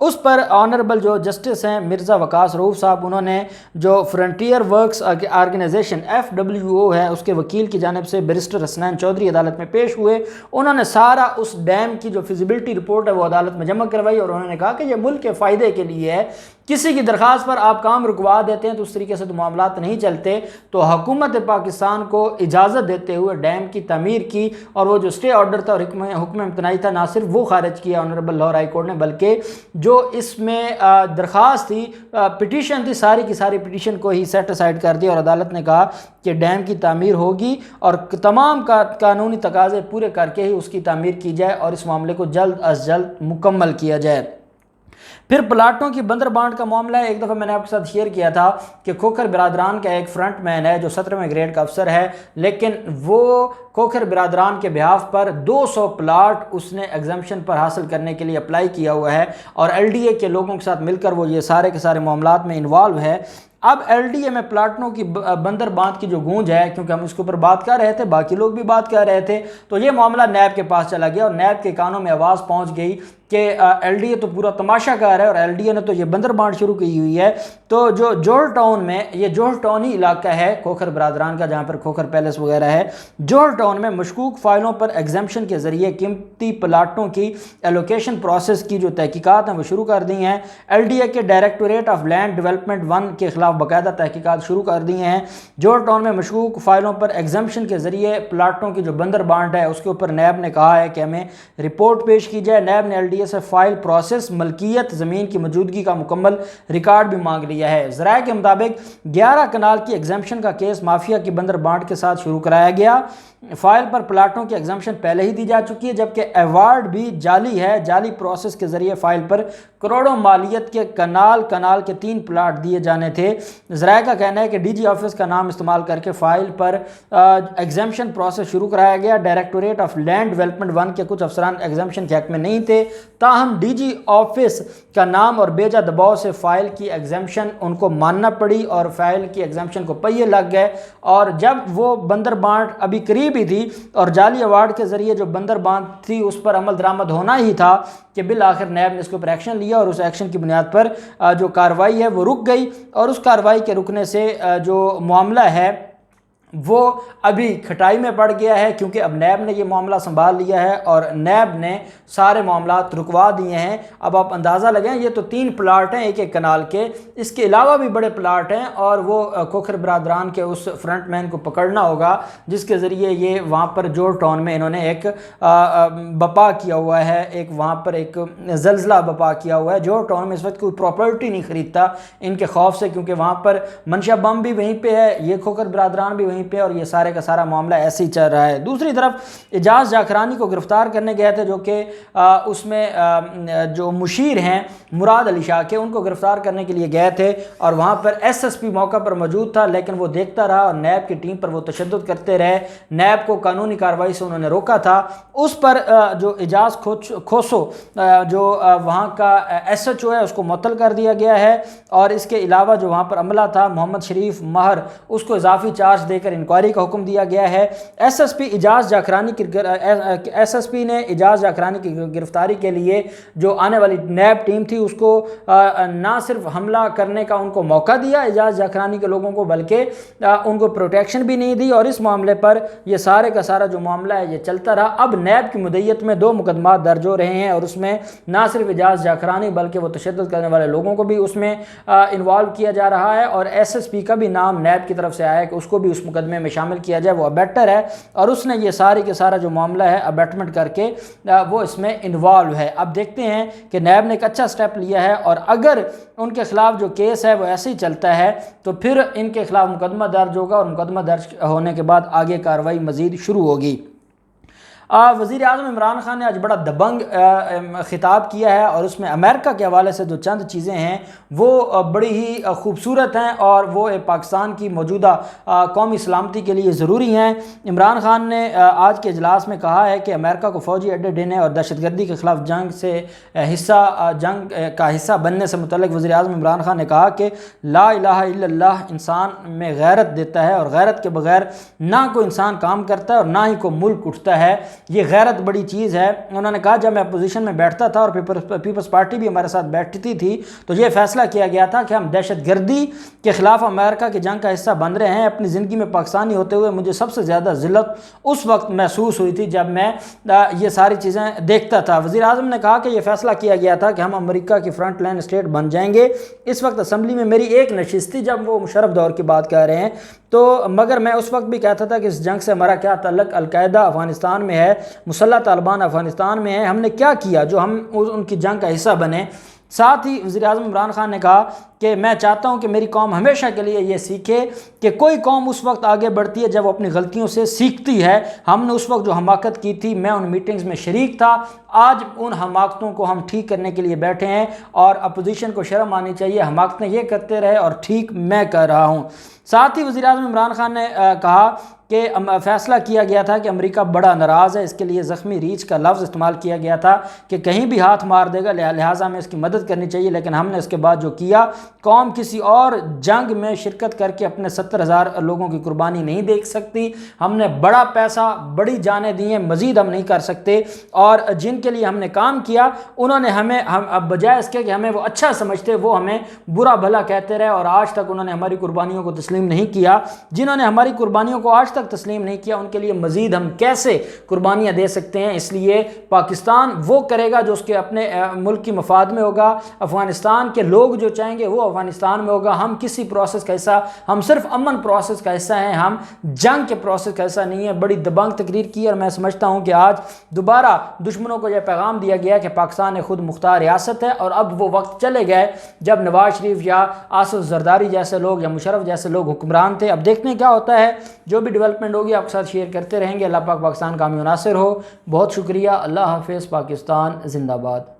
اس پر honourable جو justice ہیں مرزا وقاص رؤف صاحب، انہوں نے جو فرنٹیئر ورکس آرگنائزیشن FWO ہے اس کے وکیل کی جانب سے بیرسٹر حسنین چودھری عدالت میں پیش ہوئے، انہوں نے سارا اس ڈیم کی جو فیزیبلٹی رپورٹ ہے وہ عدالت میں جمع کروائی، اور انہوں نے کہا کہ یہ ملک کے فائدے کے لیے ہے، کسی کی درخواست پر آپ کام رکوا دیتے ہیں تو اس طریقے سے تو معاملات نہیں چلتے، تو حکومت پاکستان کو اجازت دیتے ہوئے ڈیم کی تعمیر کی، اور وہ جو اسٹے آرڈر تھا اور حکم امتناعی تھا نہ صرف وہ خارج کیا آنریبل لاہور ہائی کورٹ نے، بلکہ جو اس میں درخواست تھی، پٹیشن تھی، ساری کی ساری پٹیشن کو ہی سیٹ اسائڈ کر دیا، اور عدالت نے کہا کہ ڈیم کی تعمیر ہوگی اور تمام قانونی تقاضے پورے کر کے ہی اس کی تعمیر کی جائے اور اس معاملے کو جلد از جلد مکمل کیا جائے۔ پھر پلاٹوں کی بندر بانٹ کا معاملہ ہے، ایک دفعہ میں نے آپ کے ساتھ شیئر کیا تھا کہ کھوکھر برادران کا ایک فرنٹ مین ہے جو 17ویں گریڈ کا افسر ہے، لیکن وہ کھوکھر برادران کے بہاف پر 200 پلاٹ اس نے ایگزمپشن پر حاصل کرنے کے لیے اپلائی کیا ہوا ہے، اور LDA کے لوگوں کے ساتھ مل کر وہ یہ سارے کے سارے معاملات میں انوالو ہے۔ اب LDA میں پلاٹوں کی بندر باندھ کی جو گونج ہے، کیونکہ ہم اس کے اوپر بات کر رہے تھے، باقی لوگ بھی بات کر رہے تھے، تو یہ معاملہ نیب کے پاس چلا گیا، اور نیب کے کانوں میں آواز پہنچ گئی کہ LDA تو پورا تماشا کر رہا ہے، اور LDA نے تو یہ بندر بانٹ شروع کی ہوئی ہے۔ تو جو جوہر ٹاؤن میں، یہ جوہر ٹاؤن ہی علاقہ ہے کھوکھر برادران کا، جہاں پر کھوکھر پیلس وغیرہ ہے، جوہر ٹاؤن میں مشکوک فائلوں پر ایگزمپشن کے ذریعے قیمتی پلاٹوں کی ایلوکیشن پروسیس کی جو تحقیقات ہیں وہ شروع کر دی ہیں۔ LDA کے ڈائریکٹوریٹ آف لینڈ ڈیولپمنٹ 1 کے خلاف باقاعدہ تحقیقات شروع کر دی ہیں۔ جوہر ٹاؤن میں مشکوک فائلوں پر ایگزمپشن کے ذریعے پلاٹوں کی جو بندر بانٹ ہے اس کے اوپر نیب نے کہا ہے کہ ہمیں رپورٹ پیش کی جائے۔ نیب نے LDA سے فائل پروسیس، ملکیت، زمین کی موجودگی کا مکمل ریکارڈ بھی مانگ لیا ہے۔ ذرائع کے مطابق 11 کنال کی ایگزمپشن کا کیس مافیا کی بندر بانٹ کے ساتھ شروع کرایا گیا۔ فائل پر پلاٹوں کی ایگزمپشن پہلے ہی دی جا چکی ہے، جبکہ ایوارڈ بھی جعلی ہے۔ جعلی پروسیس کے ذریعے فائل پر کروڑوں مالیت کے کنال کے 3 پلاٹ دیے جانے تھے۔ ذرائع کا کہنا ہے کہ DG آفس کا نام استعمال کر کے فائل پر ایگزمپشن پروسیس شروع کرایا گیا۔ ڈائریکٹوریٹ آف لینڈ ڈیولپمنٹ 1 کے کچھ افسران ایگزمپشن کے حق میں نہیں تھے، تاہم DG آفس کا نام اور بیجا دباؤ سے فائل کی ایگزمپشن ان کو ماننا پڑی، اور فائل کی ایگزمپشن کو پہیے لگ گئے، اور جب وہ بندر بانٹ ابھی قریب ہی تھی اور جعلی ایوارڈ کے ذریعے جو بندر باندھ تھی اس پر عمل درآمد ہونا ہی تھا کہ بالآخر نیب نے اس کے اوپر ایکشن لیا، اور اس ایکشن کی بنیاد پر جو کارروائی ہے وہ رک گئی، اور اس کارروائی کے رکنے سے جو معاملہ ہے وہ ابھی کھٹائی میں پڑ گیا ہے، کیونکہ اب نیب نے یہ معاملہ سنبھال لیا ہے اور نیب نے سارے معاملات رکوا دیے ہیں۔ اب آپ اندازہ لگائیں، یہ تو 3 پلاٹ ہیں ایک ایک کنال کے، اس کے علاوہ بھی بڑے پلاٹ ہیں، اور وہ کھوکھر برادران کے اس فرنٹ مین کو پکڑنا ہوگا جس کے ذریعے یہ وہاں پر جوہر ٹاؤن میں انہوں نے ایک بپا کیا ہوا ہے، ایک وہاں پر ایک زلزلہ بپا کیا ہوا ہے۔ جوہر ٹاؤن میں اس وقت کوئی پراپرٹی نہیں خریدتا ان کے خوف سے، کیونکہ وہاں پر منشا بم بھی وہیں پہ ہے، یہ کھوکھر برادران بھی وہیں پہ، اور یہ سارے کا سارا معاملہ ایسے ہی چل رہا ہے۔ دوسری طرف اعجاز جاکرانی کو گرفتار کرنے گئے تھے، جو کہ اس میں جو مشیر ہیں مراد علی شاہ کے، ان کو گرفتار کرنے کے لیے گئے تھے، اور وہاں پر SSP موقع پر موجود تھا، لیکن وہ دیکھتا رہا اور نیب کی ٹیم پر وہ تشدد کرتے رہے۔ نیب کو قانونی کارروائی سے انہوں نے روکا تھا۔ اس پر جو اعجاز کھوسو جو وہاں کا SHO ہے اس کو معطل کر دیا گیا ہے، اور اس کے علاوہ جو وہاں پر عملہ تھا محمد شریف مہر، اس کو اضافی چارج دے کر انکوائری کا حکم دیا گیا ہے۔ SSP نے اعجاز جاکرانی کی گرفتاری کے لیے جو آنے والی نیب ٹیم تھی اس کو نہ صرف حملہ کرنے کا ان کو موقع دیا اعجاز جاکرانی کے لوگوں کو، بلکہ ان کو پروٹیکشن بھی نہیں دی، اور اس معاملے پر یہ سارے کا سارا جو معاملہ ہے یہ چلتا رہا۔ اب نیب کی مدعیت میں 2 مقدمات درج ہو رہے ہیں، اور اس میں نہ صرف اعجاز جاکرانی بلکہ وہ تشدد کرنے والے لوگوں کو بھی اس میں انوالو کیا جا رہا ہے، اور SSP کا بھی نام نیب کی طرف سے آیا ہے کہ اس کو بھی اس مقدمے میں شامل کیا جائے، وہ ابیٹر ہے، اور اس نے یہ ساری کے سارا جو معاملہ ہے ابیٹمنٹ کر کے وہ اس میں انوالو ہے۔ اب دیکھتے ہیں کہ نیب نے ایک اچھا سٹیپ لیا ہے، اور اگر ان کے خلاف جو کیس ہے وہ ایسے ہی چلتا ہے تو پھر ان کے خلاف مقدمہ درج ہوگا، اور مقدمہ درج ہونے کے بعد آگے کارروائی مزید شروع ہوگی۔ وزیر اعظم عمران خان نے آج بڑا دبنگ خطاب کیا ہے، اور اس میں امریکہ کے حوالے سے جو چند چیزیں ہیں وہ بڑی ہی خوبصورت ہیں، اور وہ پاکستان کی موجودہ قومی سلامتی کے لیے ضروری ہیں۔ عمران خان نے آج کے اجلاس میں کہا ہے کہ امریکہ کو فوجی اڈے دینے اور دہشت گردی کے خلاف جنگ کا حصہ بننے سے متعلق وزیر اعظم عمران خان نے کہا کہ لا الہ الا اللہ انسان میں غیرت دیتا ہے، اور غیرت کے بغیر نہ کوئی انسان کام کرتا ہے اور نہ ہی کوئی ملک اٹھتا ہے۔ یہ غیرت بڑی چیز ہے۔ انہوں نے کہا جب میں اپوزیشن میں بیٹھتا تھا اور پیپلز پارٹی بھی ہمارے ساتھ بیٹھتی تھی تو یہ فیصلہ کیا گیا تھا کہ ہم دہشت گردی کے خلاف امریکہ کی جنگ کا حصہ بن رہے ہیں۔ اپنی زندگی میں پاکستانی ہوتے ہوئے مجھے سب سے زیادہ ذلت اس وقت محسوس ہوئی تھی جب میں یہ ساری چیزیں دیکھتا تھا۔ وزیر اعظم نے کہا کہ یہ فیصلہ کیا گیا تھا کہ ہم امریکہ کی فرنٹ لائن اسٹیٹ بن جائیں گے۔ اس وقت اسمبلی میں میری ایک نشست تھی جب وہ مشرف دور کی بات کہہ رہے ہیں تو مگر میں اس وقت بھی کہتا تھا کہ اس جنگ سے ہمارا کیا تعلق، القاعدہ افغانستان میں ہے، مسلح طالبان افغانستان میں ہے، ہم نے کیا کیا جو ہم ان کی جنگ کا حصہ بنے۔ ساتھ ہی وزیر اعظم عمران خان نے کہا کہ میں چاہتا ہوں کہ میری قوم ہمیشہ کے لیے یہ سیکھے کہ کوئی قوم اس وقت آگے بڑھتی ہے جب وہ اپنی غلطیوں سے سیکھتی ہے۔ ہم نے اس وقت جو حماقت کی تھی، میں ان میٹنگز میں شریک تھا، آج ان حماقتوں کو ہم ٹھیک کرنے کے لیے بیٹھے ہیں اور اپوزیشن کو شرم آنی چاہیے، حماقتیں یہ کرتے رہے اور ٹھیک میں کر رہا ہوں۔ ساتھ ہی وزیر اعظم عمران خان نے کہا کہ فیصلہ کیا گیا تھا کہ امریکہ بڑا ناراض ہے، اس کے لیے زخمی ریچھ کا لفظ استعمال کیا گیا تھا کہ کہیں بھی ہاتھ مار دے گا، لہٰذا ہمیں اس کی مدد کرنی چاہیے، لیکن ہم نے اس کے بعد جو کیا، قوم کسی اور جنگ میں شرکت کر کے اپنے 70,000 لوگوں کی قربانی نہیں دیکھ سکتی۔ ہم نے بڑا پیسہ، بڑی جانیں دی ہیں، مزید ہم نہیں کر سکتے، اور جن کے لیے ہم نے کام کیا انہوں نے ہمیں اب بجائے اس کے کہ ہمیں وہ اچھا سمجھتے، وہ ہمیں برا بھلا کہتے رہے، اور آج تک انہوں نے ہماری قربانیوں کو تسلیم نہیں کیا۔ جنہوں نے ہماری قربانیوں کو آج تک تسلیم نہیں کیا ان کے لیے مزید ہم کیسے قربانیاں دے سکتے ہیں؟ اس لیے پاکستان وہ کرے گا جو اس کے اپنے ملک کی مفاد میں ہوگا، افغانستان کے لوگ جو چاہیں گے وہ افغانستان میں ہوگا۔ ہم کسی پروسیس کا حصہ، ہم صرف امن پروسیس کا حصہ ہیں، ہم جنگ کے پروسیس کا حصہ نہیں ہے۔ بڑی دبنگ تقریر کی، اور میں سمجھتا ہوں کہ آج دوبارہ دشمنوں کو یہ پیغام دیا گیا کہ پاکستان ایک خود مختار ریاست ہے، اور اب وہ وقت چلے گئے جب نواز شریف یا آصف زرداری جیسے لوگ یا مشرف جیسے لوگ حکمران تھے۔ اب دیکھنے کیا ہوتا ہے، جو بھی ڈیولپمنٹ ہوگی آپ کے ساتھ شیئر کرتے رہیں گے۔ اللہ پاک پاکستان کامیاب ناصر ہو۔ بہت شکریہ، اللہ حافظ، پاکستان زندہ باد۔